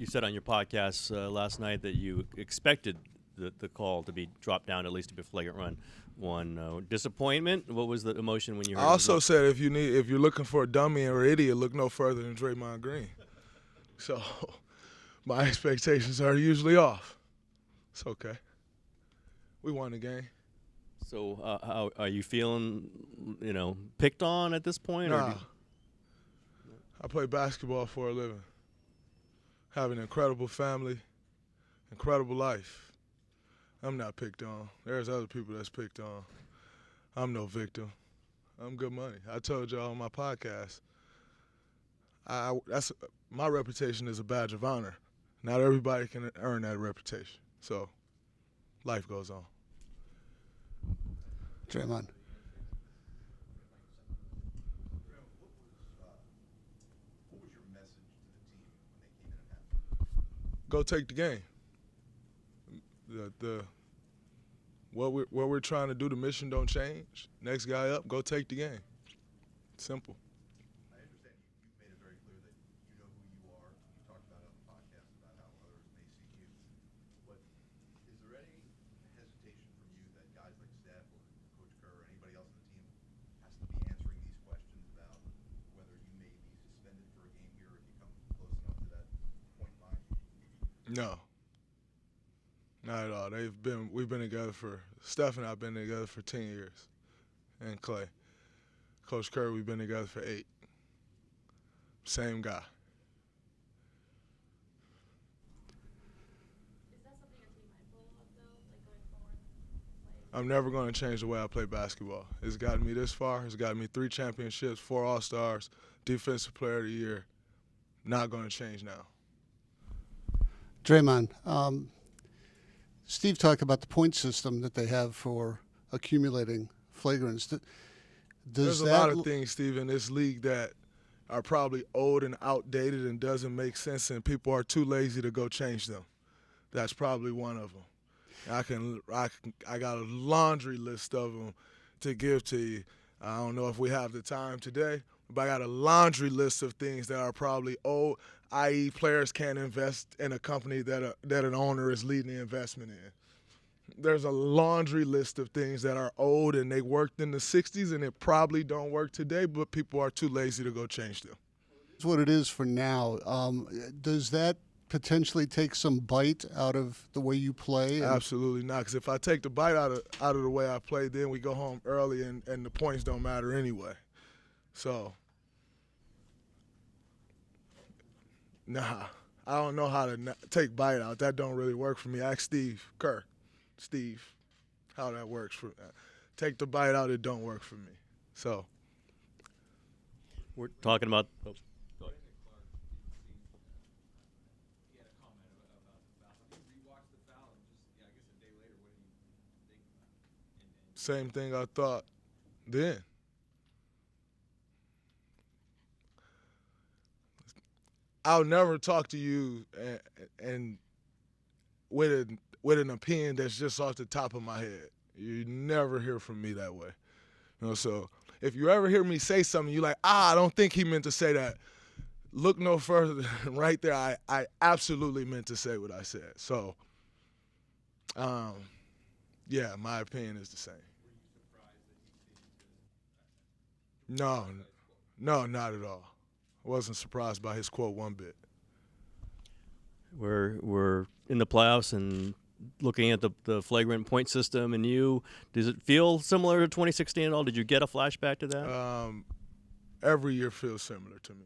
you said on your podcast last night that you expected the call to be dropped down, at least to be a flagrant one. Disappointment? What was the emotion when you heard I also it? said if you're looking for a dummy or idiot, look no further than Draymmond Green. So my expectations are usually off. It's okay. We won the game. So how are you feeling, picked on at this point? Nah. I play basketball for a living. Have an incredible family, incredible life. I'm not picked on. There's other people that's picked on. I'm no victim. I'm good money. I told y'all on my podcast, that's my reputation is a badge of honor. Not everybody can earn that reputation. So life goes on. Draymmond. What was your message to the team when they came in at halftime? Go take the game. What we're trying to do, the mission don't change. Next guy up, go take the game. Simple. I understand you made it very clear that you know who you are. You talked about it on the podcast about how others may see you. But is there any hesitation from you that guys like Steph or Coach Kerr or anybody else on the team has to be answering these questions about whether you may be suspended for a game here if you come close enough to that point line? No. Not at all. We've been together Steph and I have been together for 10 years. And Klay. Coach Kerr, we've been together for 8. Same guy. Is that something you're being mindful of, though, like going forward? I'm never going to change the way I play basketball. It's gotten me this far. It's gotten me 3 championships, 4 All-Stars, Defensive Player of the Year. Not going to change now. Draymmond, Steve talked about the point system that they have for accumulating flagrants. There's a lot of things, Steve, in this league that are probably old and outdated and doesn't make sense, and people are too lazy to go change them. That's probably one of them. I got a laundry list of them to give to you. I don't know if we have the time today, but I got a laundry list of things that are probably old, i.e. players can't invest in a company that an owner is leading the investment in. There's a laundry list of things that are old and they worked in the 60s and it probably don't work today, but people are too lazy to go change them. That's what it is for now. Does that potentially take some bite out of the way you play? Absolutely not, because if I take the bite out of the way I play, then we go home early and the points don't matter anyway. So, nah, I don't know how to take bite out. That don't really work for me. Ask Steve Kerr. Steve, how that works for take the bite out, it don't work for me. So We're talking about. Same thing I thought then. I'll never talk to you and with an opinion that's just off the top of my head. You never hear from me that way. So if you ever hear me say something, you're like, I don't think he meant to say that. Look no further than right there. I absolutely meant to say what I said. So, yeah, my opinion is the same. No, not at all. I wasn't surprised by his quote one bit. We're in the playoffs and looking at the flagrant point system, and does it feel similar to 2016 at all? Did you get a flashback to that? Every year feels similar to me.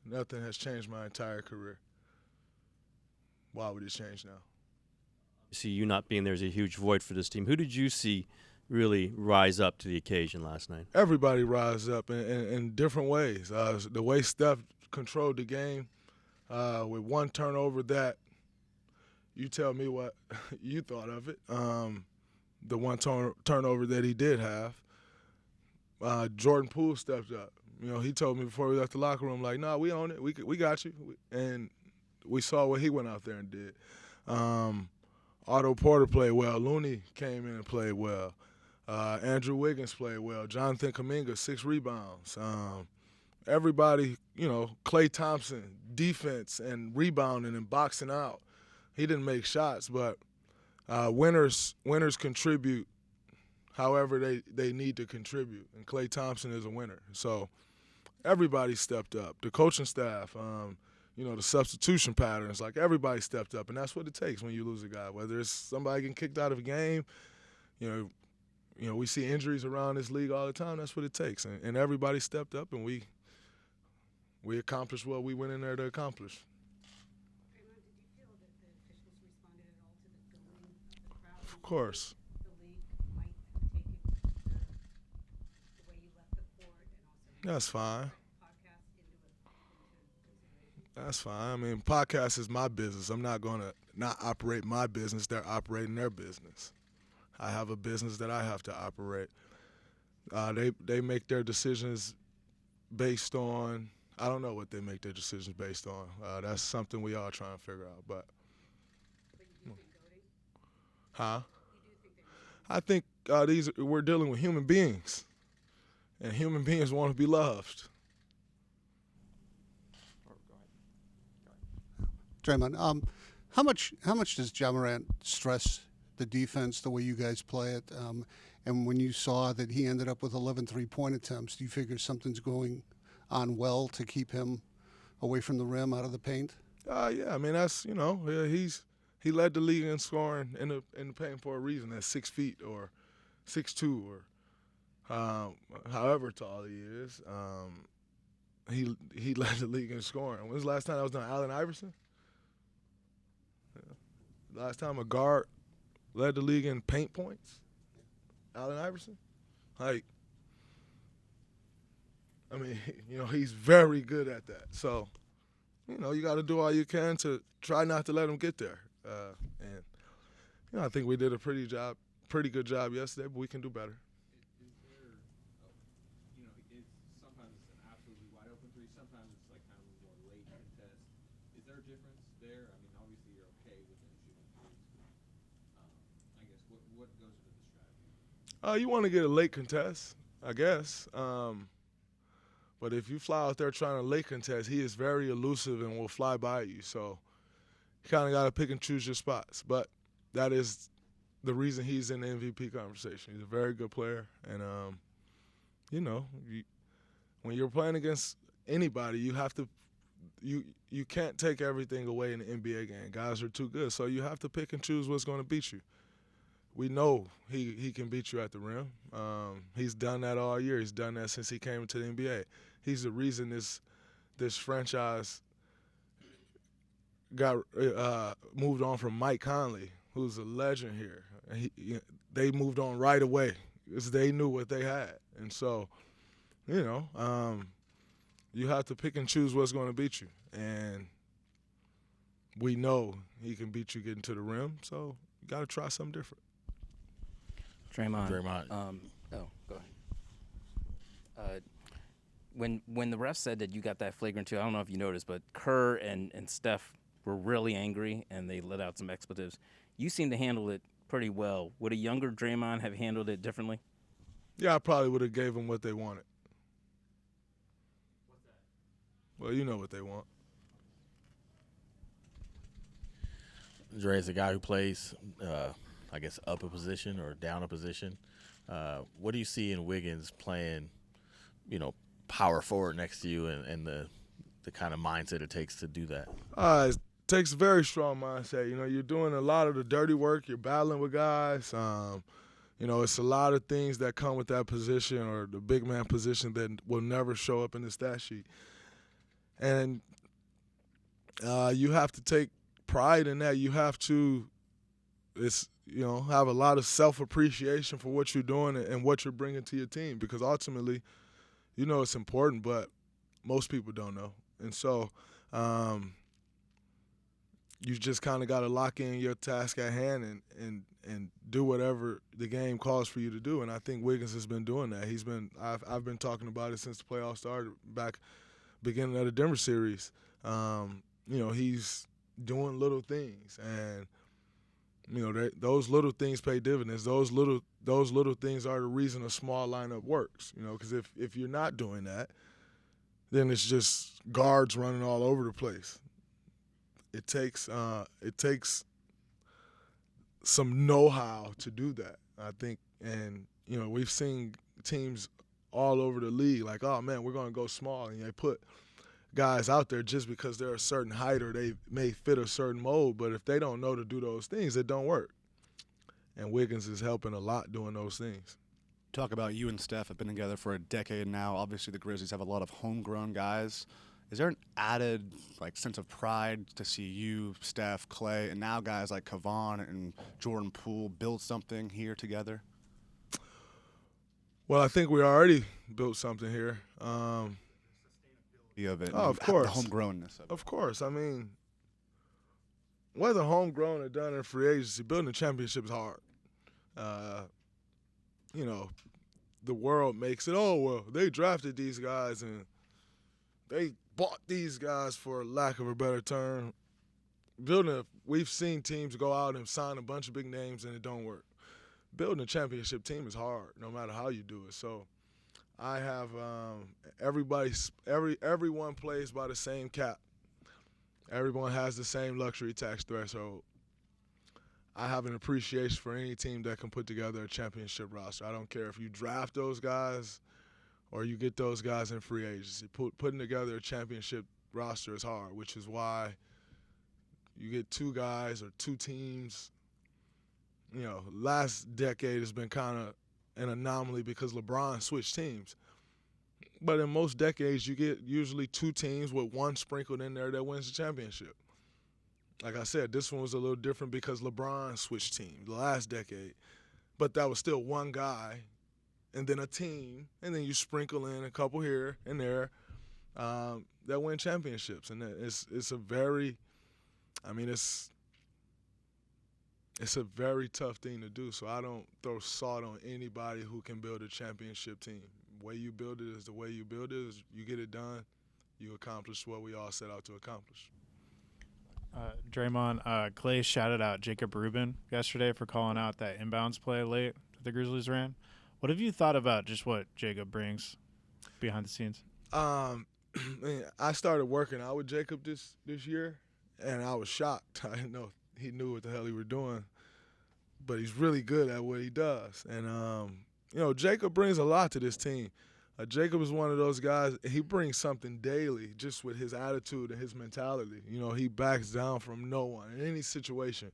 Nothing has changed my entire career. Why would it change now? See, you not being there is a huge void for this team. Who did you see really rise up to the occasion last night? Everybody rise up in different ways. The way Steph controlled the game with one turnover that you tell me what you thought of it. The one turnover that he did have. Jordan Poole stepped up. He told me before we left the locker room, like, "No, we own it. We got you." And we saw what he went out there and did. Otto Porter played well. Looney came in and played well. Andrew Wiggins played well. Jonathan Kuminga, 6 rebounds. everybody, Klay Thompson, defense and rebounding and boxing out. He didn't make shots, but winners contribute however they need to contribute, and Klay Thompson is a winner. So everybody stepped up. The coaching staff, the substitution patterns, like everybody stepped up, and that's what it takes when you lose a guy. Whether it's somebody getting kicked out of a game, we see injuries around this league all the time. That's what it takes, and everybody stepped up, and we accomplished what we went in there to accomplish. Draymmond, did you feel that the officials responded at all to the booing of the crowd? Of course. The league might have taken the way you left the court and also That's fine. podcast into consideration? That's fine. I mean, podcast is my business. I'm not going to not operate my business. They're operating their business. I have a business that I have to operate. They make their decisions based on, I don't know what they make their decisions based on. That's something we all trying to figure out. But But you do think voting? huh? You do think they're I think we're dealing with human beings, and human beings want to be loved. Draymmond, how much does Morant stress the defense, the way you guys play it? And when you saw that he ended up with 11 3-point attempts, do you figure something's going on well to keep him away from the rim, out of the paint? Yeah, I mean that's he led the league in scoring in the paint for a reason. At 6 feet or 6'2" or however tall he is. He led the league in scoring. When was the last time that was done? Allen Iverson. Yeah. Last time a guard led the league in paint points. Allen Iverson. Like, I mean, he's very good at that. So, you got to do all you can to try not to let him get there. And I think we did a pretty good job yesterday, but we can do better. Is there, sometimes it's an absolutely wide open three, sometimes it's like kind of a more late contest. Is there a difference there? I mean, obviously you're okay with him shooting threes. I guess what goes into the strategy? You want to get a late contest, I guess. But if you fly out there trying to late contest, he is very elusive and will fly by you. So you kind of got to pick and choose your spots. But that is the reason he's in the MVP conversation. He's a very good player. And, when you're playing against anybody, you have to you can't take everything away in the NBA game. Guys are too good. So you have to pick and choose what's going to beat you. We know he can beat you at the rim. He's done that all year. He's done that since he came into the NBA. He's the reason this franchise got moved on from Mike Conley, who's a legend here. They moved on right away because they knew what they had. And so, you have to pick and choose what's going to beat you. And we know he can beat you getting to the rim, so you got to try something different. Draymmond. Go ahead. When the ref said that you got that flagrant two, I don't know if you noticed, but Kerr and Steph were really angry and they let out some expletives. You seem to handle it pretty well. Would a younger Draymmond have handled it differently? Yeah, I probably would have gave them what they wanted. What's that? Well, you know what they want. Dre is a guy who plays, I guess, up a position or down a position. What do you see in Wiggins playing, power forward next to you and the kind of mindset it takes to do that? It takes a very strong mindset. You're doing a lot of the dirty work. You're battling with guys. It's a lot of things that come with that position or the big man position that will never show up in the stat sheet. And you have to take pride in that. You have to have a lot of self-appreciation for what you're doing and what you're bringing to your team, because ultimately, it's important, but most people don't know. And so you just kind of got to lock in your task at hand and do whatever the game calls for you to do. And I think Wiggins has been doing that. I've been talking about it since the playoffs started back beginning of the Denver series. He's doing little things, and those little things pay dividends. Those little things are the reason a small lineup works. Because if you're not doing that, then it's just guards running all over the place. It takes some know-how to do that, I think. And, you know, we've seen teams all over the league like, oh, man, we're going to go small. And they put guys out there just because they're a certain height or they may fit a certain mold. But if they don't know to do those things, it don't work. And Wiggins is helping a lot doing those things. Talk about you and Steph have been together for a decade now. Obviously, the Grizzlies have a lot of homegrown guys. Is there an added sense of pride to see you, Steph, Klay, and now guys like Kevon and Jordan Poole build something here together? Well, I think we already built something here. Of it. Oh, of course. The homegrownness of it. Of course. I mean, whether homegrown or done in free agency, building a championship is hard. You know, the world makes it, oh, well, they drafted these guys and they bought these guys, for lack of a better term. We've seen teams go out and sign a bunch of big names and it don't work. Building a championship team is hard, no matter how you do it. So I have everyone plays by the same cap. Everyone has the same luxury tax threshold. I have an appreciation for any team that can put together a championship roster. I don't care if you draft those guys or you get those guys in free agency. Putting together a championship roster is hard, which is why you get two guys or two teams. You know, last decade has been kind of an anomaly because LeBron switched teams. But in most decades, you get usually two teams with one sprinkled in there that wins the championship. Like I said, this one was a little different because LeBron switched teams the last decade. But that was still one guy and then a team, and then you sprinkle in a couple here and there that win championships. And it's a very tough thing to do. So I don't throw salt on anybody who can build a championship team. The way you build it is the way you build it. Is you get it done, you accomplish what we all set out to accomplish. Draymmond, Klay shouted out Jacob Rubin yesterday for calling out that inbounds play late that the Grizzlies ran. What have you thought about just what Jacob brings behind the scenes? I started working out with Jacob this year, and I was shocked. I didn't know he knew what the hell he was doing, but he's really good at what he does. And, Jacob brings a lot to this team. Jacob is one of those guys, he brings something daily just with his attitude and his mentality. You know, he backs down from no one in any situation.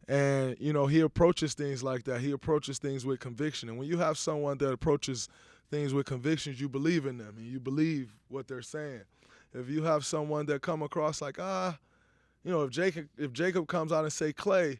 And, he approaches things like that. He approaches things with conviction. And when you have someone that approaches things with convictions, you believe in them and you believe what they're saying. If you have someone that come across like, if Jacob comes out and say, Klay,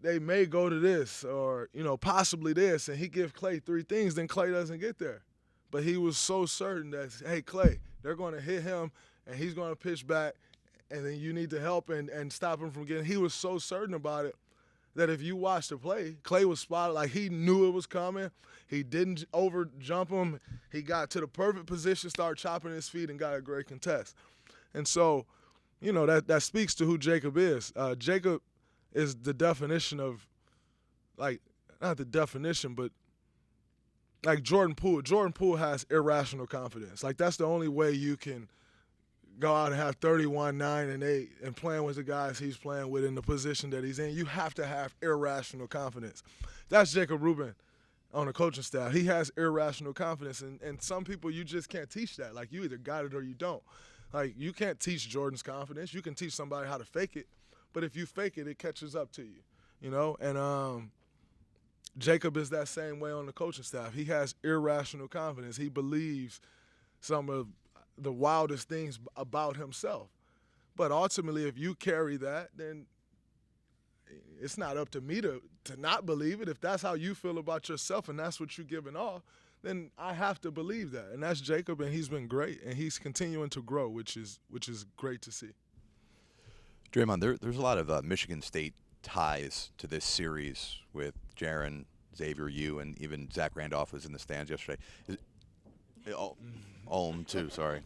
they may go to this or, possibly this, and he gives Klay three things, then Klay doesn't get there. But he was so certain that, hey, Klay, they're going to hit him, and he's going to pitch back, and then you need to help and stop him from getting. He was so certain about it that if you watch the play, Klay was spotted like he knew it was coming. He didn't over-jump him. He got to the perfect position, started chopping his feet, and got a great contest. And so, that speaks to who Jacob is. Jacob is the definition of, not the definition, but like Jordan Poole. Jordan Poole has irrational confidence. That's the only way you can go out and have 31, 9, and 8 and playing with the guys he's playing with in the position that he's in. You have to have irrational confidence. That's Jacob Rubin on the coaching staff. He has irrational confidence, and some people you just can't teach that. You either got it or you don't. You can't teach Jordan's confidence. You can teach somebody how to fake it. But if you fake it, it catches up to you, And Jacob is that same way on the coaching staff. He has irrational confidence. He believes some of the wildest things about himself. But ultimately, if you carry that, then it's not up to me to not believe it. If that's how you feel about yourself and that's what you're giving off, then I have to believe that. And that's Jacob, and he's been great. And he's continuing to grow, which is great to see. Draymmond, there's a lot of Michigan State ties to this series with Jaren, Xavier, you, and even Zach Randolph was in the stands yesterday. Olm, too, sorry.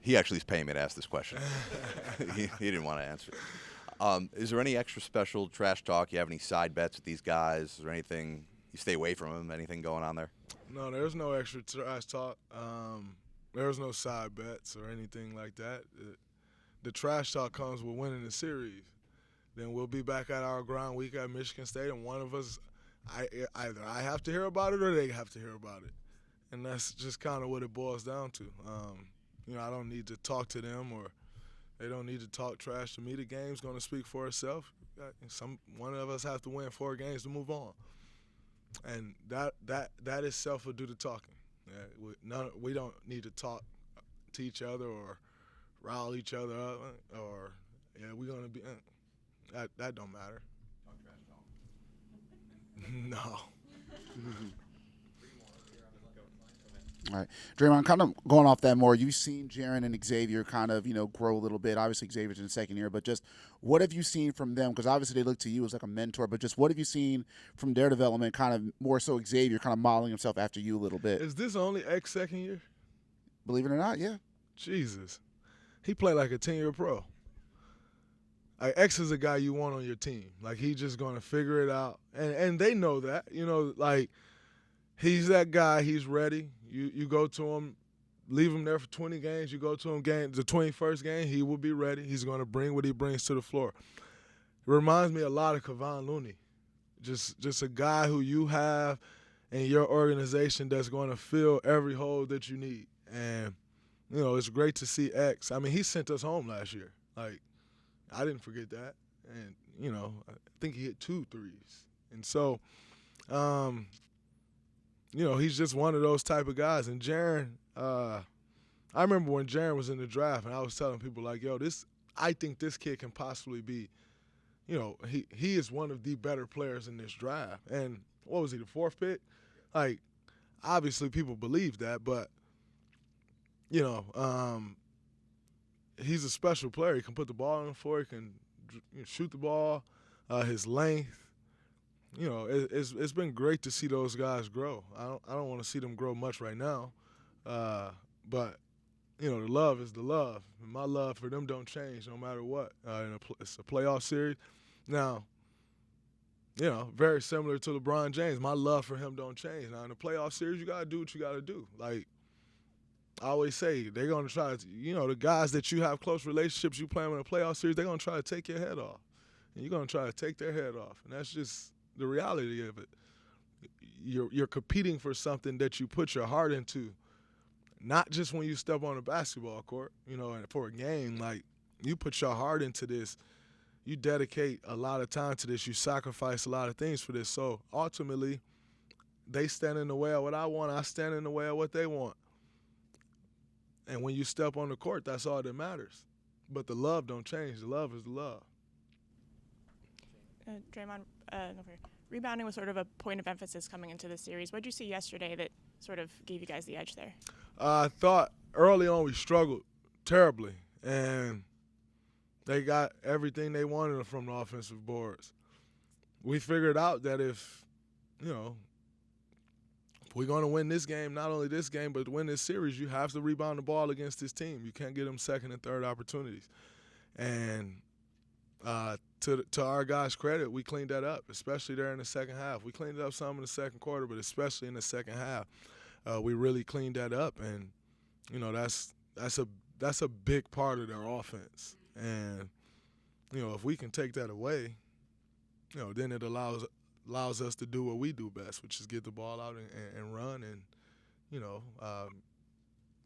He actually is paying me to ask this question. he didn't want to answer it. Is there any extra special trash talk? You have any side bets with these guys? Is there anything you stay away from him? Anything going on there? No, there's no extra trash talk. There's no side bets or anything like that. The trash talk comes with winning the series. Then we'll be back at our ground week at Michigan State, and one of us, either I have to hear about it or they have to hear about it. And that's just kind of what it boils down to. I don't need to talk to them, or they don't need to talk trash to me. The game's going to speak for itself. One of us has to win 4 games to move on. And that itself will do the talking. We don't need to talk to each other or rile each other up, or we're gonna be. That don't matter. Talk trash talk. No. All right, Draymmond, kind of going off that more, you've seen Jaren and Xavier kind of, grow a little bit. Obviously, Xavier's in the second year, but just what have you seen from them? Because obviously they look to you as like a mentor, but just what have you seen from their development, kind of more so Xavier kind of modeling himself after you a little bit? Is this only X second year? Believe it or not, yeah. Jesus. He played like a 10-year pro. Like, X is a guy you want on your team. Like, he's just going to figure it out. And they know that. Like, he's that guy. He's ready. You go to him, leave him there for 20 games. You go to him the 21st game, he will be ready. He's going to bring what he brings to the floor. It reminds me a lot of Kevon Looney. Just a guy who you have in your organization that's going to fill every hole that you need. And, it's great to see X. I mean, he sent us home last year. Like, I didn't forget that. And, I think he hit 2 threes. And so, he's just one of those type of guys. And Jaren, I remember when Jaren was in the draft, and I was telling people, like, I think this kid can possibly be, he is one of the better players in this draft. And what was he, the 4th pick? Like, obviously people believe that, but, he's a special player. He can put the ball on the floor. He can shoot the ball. His length. It's been great to see those guys grow. I don't want to see them grow much right now, but the love is the love. And my love for them don't change no matter what. It's a playoff series. Now, very similar to LeBron James. My love for him don't change. Now in the playoff series, you gotta do what you gotta do. Like I always say, they're gonna try to. The guys that you have close relationships, you play them in a playoff series, they're gonna try to take your head off, and you're gonna try to take their head off, and that's just the reality of it. You're competing for something that you put your heart into, not just when you step on a basketball court, and for a game. Like, you put your heart into this, you dedicate a lot of time to this, you sacrifice a lot of things for this. So ultimately, they stand in the way of what I want, I stand in the way of what they want. And when you step on the court, that's all that matters. But the love don't change. The love is the love. Draymmond, rebounding was sort of a point of emphasis coming into the series. What did you see yesterday that sort of gave you guys the edge there? I thought early on we struggled terribly, and they got everything they wanted from the offensive boards. We figured out that if we're going to win this game, not only this game, but to win this series, you have to rebound the ball against this team. You can't get them second and third opportunities. And to our guys' credit, we cleaned that up, especially there in the second half. We cleaned it up some in the second quarter, but especially in the second half, we really cleaned that up. And that's a big part of their offense. And if we can take that away, then it allows us to do what we do best, which is get the ball out and run, and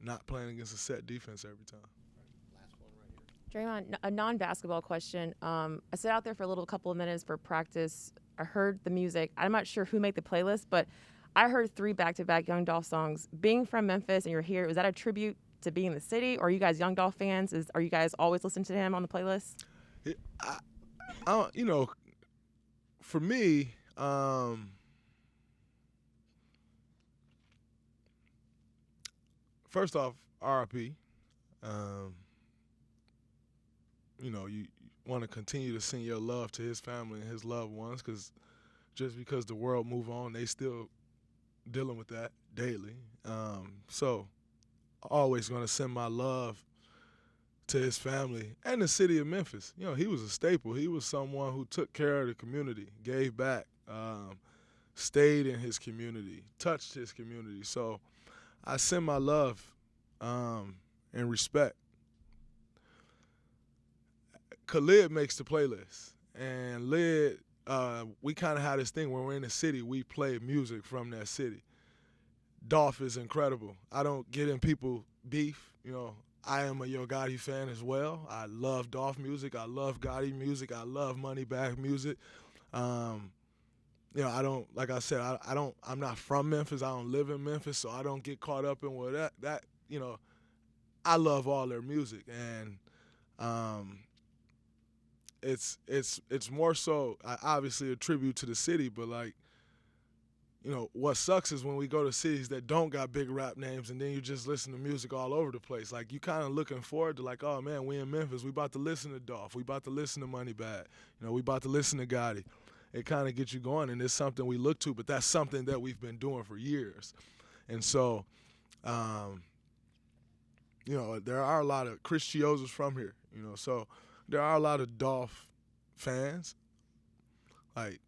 not playing against a set defense every time. Draymmond, a non-basketball question. I sat out there for a couple of minutes for practice. I heard the music. I'm not sure who made the playlist, but I heard 3 back-to-back Young Dolph songs. Being from Memphis and you're here, was that a tribute to being in the city, or are you guys Young Dolph fans? Are you guys always listening to him on the playlist? For me, first off, RIP. You want to continue to send your love to his family and his loved ones, because just because the world move on, they still dealing with that daily. So always going to send my love to his family and the city of Memphis. He was a staple. He was someone who took care of the community, gave back, stayed in his community, touched his community. So I send my love and respect. Khalid makes the playlist, and Lid, we kind of had this thing when we're in the city, we play music from that city. Dolph is incredible. I don't get in people beef. You know, I am a Yo Gotti fan as well. I love Dolph music. I love Gotti music. I love Moneybagg music. You know, I don't, like I said, I'm not from Memphis. I don't live in Memphis, so I don't get caught up in what that, you know, I love all their music. And it's more so, obviously, a tribute to the city, but like, you know, what sucks is when we go to cities that don't got big rap names and then you just listen to music all over the place. Like, you kind of looking forward to like, oh, man, we in Memphis. We about to listen to Dolph. We about to listen to Moneybagg. You know, we about to listen to Gotti. It kind of gets you going, and it's something we look to, but that's something that we've been doing for years. And so, you know, there are a lot of Chris Chioza's from here, you know, so there are a lot of Dolph fans, like,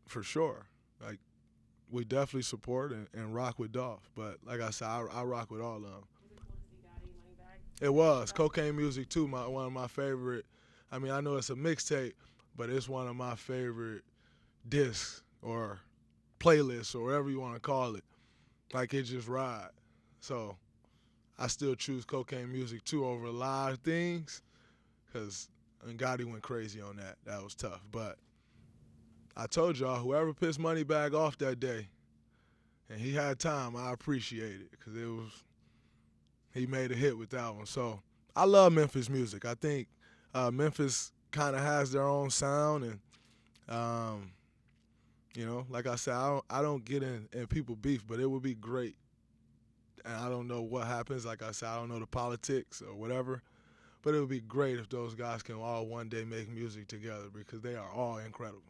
for sure. Like, we definitely support and rock with Dolph. But like I said, I rock with all of them. It was. Cocaine Music, too, one of my favorite. I mean, I know it's a mixtape, but it's one of my favorite discs or playlists or whatever you want to call it. Like, it just ride. So I still choose Cocaine Music, too, over a lot of things because Gotti went crazy on that. That was tough. But I told y'all, whoever pissed Moneybagg off that day, and he had time, I appreciate it because he made a hit with that one. So I love Memphis music. I think Memphis kind of has their own sound, and you know, like I said, I don't get in people beef, but it would be great. And I don't know what happens. Like I said, I don't know the politics or whatever, but it would be great if those guys can all one day make music together because they are all incredible.